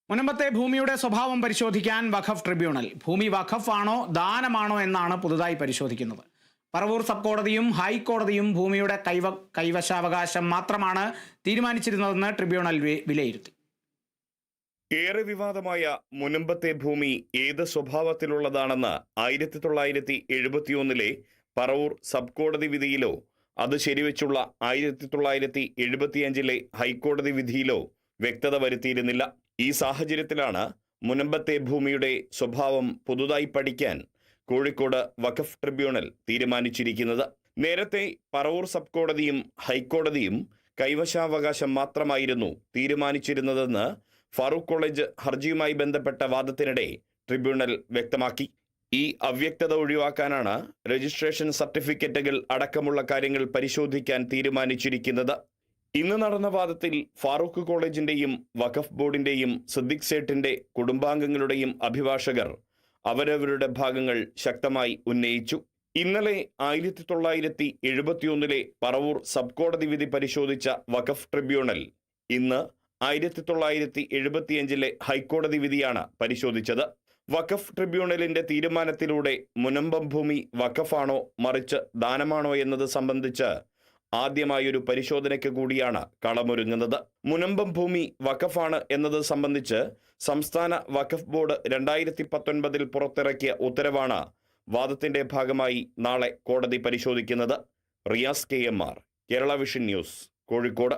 മുനമ്പത്തെ ഭൂമിയുടെ സ്വഭാവം പരിശോധിക്കാൻ വഖഫ് ട്രിബ്യൂണൽ. ഭൂമി വഖഫ് ആണോ ദാനമാണോ എന്നാണ് പുതുതായി പരിശോധിക്കുന്നത്. പറവൂർ സബ് കോടതിയും ഹൈക്കോടതിയും ഭൂമിയുടെ കൈവശാവകാശം മാത്രമാണ് തീരുമാനിച്ചിരുന്നതെന്ന് ട്രിബ്യൂണൽ വിലയിരുത്തി. ഏറെ വിവാദമായ മുനമ്പത്തെ ഭൂമി ഏത് സ്വഭാവത്തിലുള്ളതാണെന്ന് 1971 പറവൂർ സബ് കോടതി വിധിയിലോ അത് ശരിവെച്ചുള്ള 1975 ഹൈക്കോടതി വിധിയിലോ വ്യക്തത വരുത്തിയിരുന്നില്ല. ഈ സാഹചര്യത്തിലാണ് മുനമ്പത്തെ ഭൂമിയുടെ സ്വഭാവം പുതുതായി പഠിക്കാൻ കോഴിക്കോട് വഖഫ് ട്രിബ്യൂണൽ തീരുമാനിച്ചിരിക്കുന്നത്. നേരത്തെ പറവൂർ സബ് കോടതിയും ഹൈക്കോടതിയും കൈവശാവകാശം മാത്രമായിരുന്നു തീരുമാനിച്ചിരുന്നതെന്ന് ഫാറൂഖ് കോളേജ് ഹർജിയുമായി ബന്ധപ്പെട്ട വാദത്തിനിടെ ട്രിബ്യൂണൽ വ്യക്തമാക്കി. ഈ അവ്യക്തത ഒഴിവാക്കാനാണ് രജിസ്ട്രേഷൻ സർട്ടിഫിക്കറ്റുകൾ അടക്കമുള്ള കാര്യങ്ങൾ പരിശോധിക്കാൻ തീരുമാനിച്ചിരിക്കുന്നത്. ഇന്ന് നടന്ന വാദത്തിൽ ഫാറൂഖ് കോളേജിന്റെയും വഖഫ് ബോർഡിന്റെയും സിദ്ദിഖ് സേഠിന്റെ കുടുംബാംഗങ്ങളുടെയും അഭിഭാഷകർ അവരവരുടെ ഭാഗങ്ങൾ ശക്തമായി ഉന്നയിച്ചു. ഇന്നലെ 1971 പറവൂർ സബ് കോടതി വിധി പരിശോധിച്ച വഖഫ് ട്രിബ്യൂണൽ ഇന്ന് 1975 ഹൈക്കോടതി വിധിയാണ് പരിശോധിച്ചത്. വഖഫ് ട്രിബ്യൂണലിന്റെ തീരുമാനത്തിലൂടെ മുനമ്പം ഭൂമി വഖഫാണോ മറിച്ച് ദാനമാണോ എന്നത് സംബന്ധിച്ച് ആദ്യമായൊരു പരിശോധനയ്ക്ക് കൂടിയാണ് കളമൊരുങ്ങുന്നത്. മുനമ്പം ഭൂമി വഖഫാണ് എന്നത് സംബന്ധിച്ച് സംസ്ഥാന വഖഫ് ബോർഡ് 2019 പുറത്തിറക്കിയ ഉത്തരവാണ് വാദത്തിന്റെ ഭാഗമായി നാളെ കോടതി പരിശോധിക്കുന്നത്. Riyas KMR, Kerala vision news, Kozhikode.